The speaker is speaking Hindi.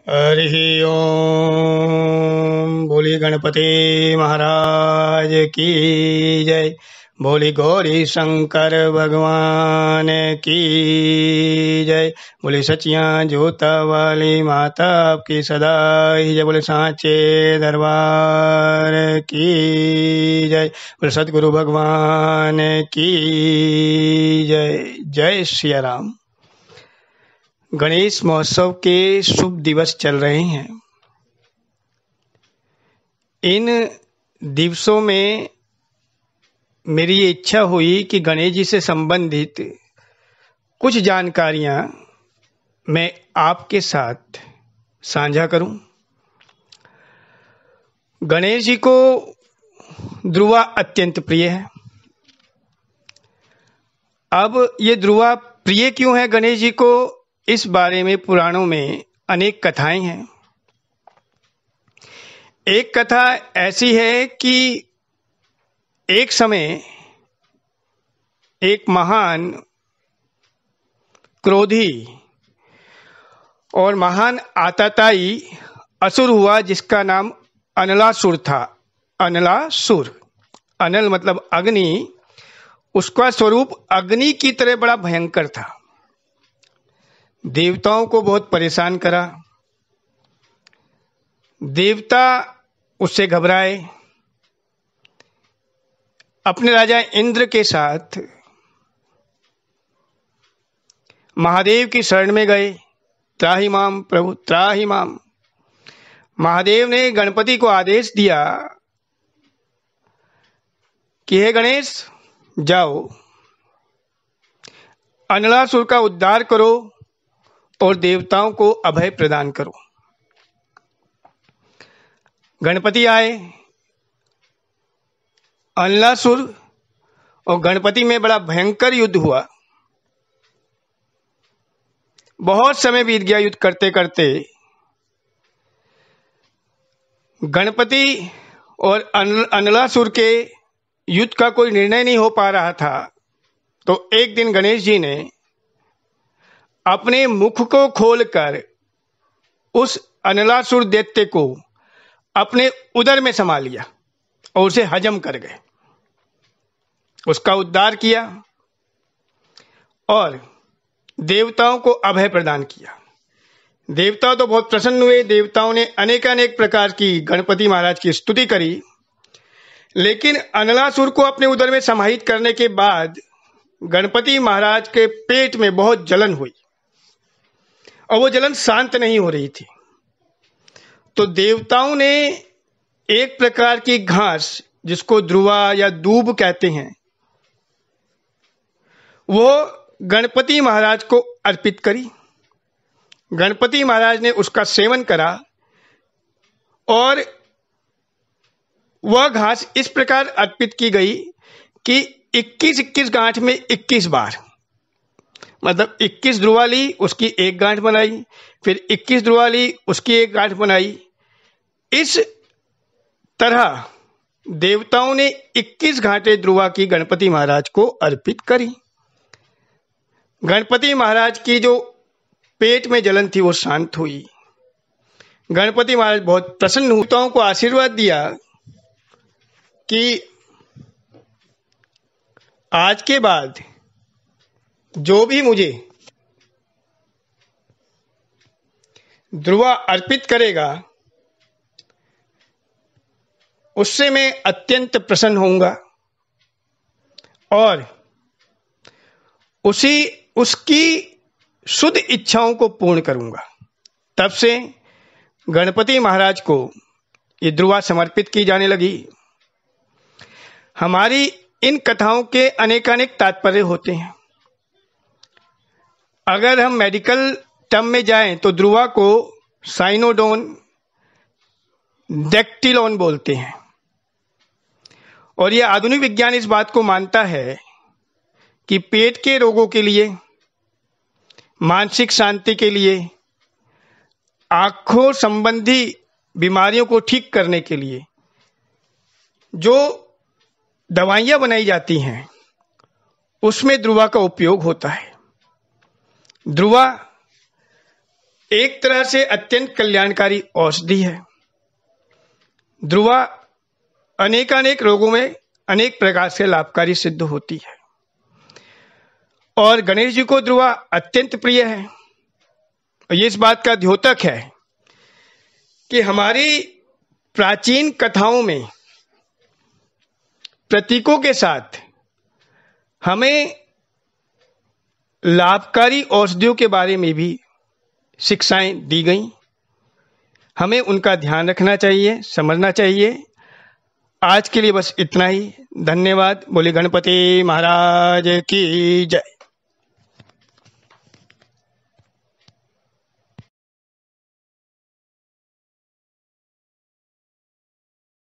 हरि ओम। बोली गणपति महाराज की जय। बोली गौरी शंकर भगवान की जय। बोली सचिया जोता वाली माता आपकी सदा ही जय। बोले सांचे दरबार की जय। बोले सतगुरु भगवान की जय। जय सिया राम। गणेश महोत्सव के शुभ दिवस चल रहे हैं। इन दिवसों में मेरी ये इच्छा हुई कि गणेश जी से संबंधित कुछ जानकारियां मैं आपके साथ साझा करूं। गणेश जी को ध्रुवा अत्यंत प्रिय है। अब ये ध्रुवा प्रिय क्यों है गणेश जी को, इस बारे में पुराणों में अनेक कथाएं हैं। एक कथा ऐसी है कि एक समय एक महान क्रोधी और महान आतताई असुर हुआ जिसका नाम अनलासुर था। अनलासुर, अनल मतलब अग्नि, उसका स्वरूप अग्नि की तरह बड़ा भयंकर था। देवताओं को बहुत परेशान करा। देवता उससे घबराए, अपने राजा इंद्र के साथ महादेव की शरण में गए। त्राहि माम प्रभु त्राहि माम। महादेव ने गणपति को आदेश दिया कि हे गणेश, जाओ अनलासुर का उद्धार करो और देवताओं को अभय प्रदान करो। गणपति आए। अनलासुर और गणपति में बड़ा भयंकर युद्ध हुआ। बहुत समय बीत गया युद्ध करते करते। गणपति और अनलासुर के युद्ध का कोई निर्णय नहीं हो पा रहा था। तो एक दिन गणेश जी ने अपने मुख को खोलकर उस अनलासुर दैत्य को अपने उदर में समा लिया और उसे हजम कर गए। उसका उद्धार किया और देवताओं को अभय प्रदान किया। देवता तो बहुत प्रसन्न हुए। देवताओं ने अनेकानेक प्रकार की गणपति महाराज की स्तुति करी। लेकिन अनलासुर को अपने उदर में समाहित करने के बाद गणपति महाराज के पेट में बहुत जलन हुई और वो जलन शांत नहीं हो रही थी। तो देवताओं ने एक प्रकार की घास, जिसको ध्रुवा या दूब कहते हैं, वो गणपति महाराज को अर्पित करी। गणपति महाराज ने उसका सेवन करा और वह घास इस प्रकार अर्पित की गई कि 21-21 गांठ में 21 बार, मतलब 21 ध्रुवा ली, उसकी एक गांठ बनाई, फिर 21 ध्रुवा ली, उसकी एक गांठ बनाई। इस तरह देवताओं ने 21 घाटे ध्रुवा की गणपति महाराज को अर्पित करी। गणपति महाराज की जो पेट में जलन थी वो शांत हुई। गणपति महाराज बहुत प्रसन्न हुए। देवताओं को आशीर्वाद दिया कि आज के बाद जो भी मुझे ध्रुवा अर्पित करेगा उससे मैं अत्यंत प्रसन्न होऊंगा और उसकी शुद्ध इच्छाओं को पूर्ण करूंगा। तब से गणपति महाराज को ये ध्रुवा समर्पित की जाने लगी। हमारी इन कथाओं के अनेकानेक तात्पर्य होते हैं। अगर हम मेडिकल टर्म में जाएं तो ध्रुवा को साइनोडोन डेक्टिलोन बोलते हैं। और यह आधुनिक विज्ञान इस बात को मानता है कि पेट के रोगों के लिए, मानसिक शांति के लिए, आंखों संबंधी बीमारियों को ठीक करने के लिए जो दवाइयां बनाई जाती हैं उसमें ध्रुवा का उपयोग होता है। ध्रुवा एक तरह से अत्यंत कल्याणकारी औषधि है। ध्रुवा अनेकानेक रोगों में अनेक प्रकार से लाभकारी सिद्ध होती है और गणेश जी को ध्रुवा अत्यंत प्रिय है। और ये इस बात का द्योतक है कि हमारी प्राचीन कथाओं में प्रतीकों के साथ हमें लाभकारी औषधियों के बारे में भी शिक्षाएं दी गई। हमें उनका ध्यान रखना चाहिए, समझना चाहिए। आज के लिए बस इतना ही। धन्यवाद। बोले गणपति महाराज की जय।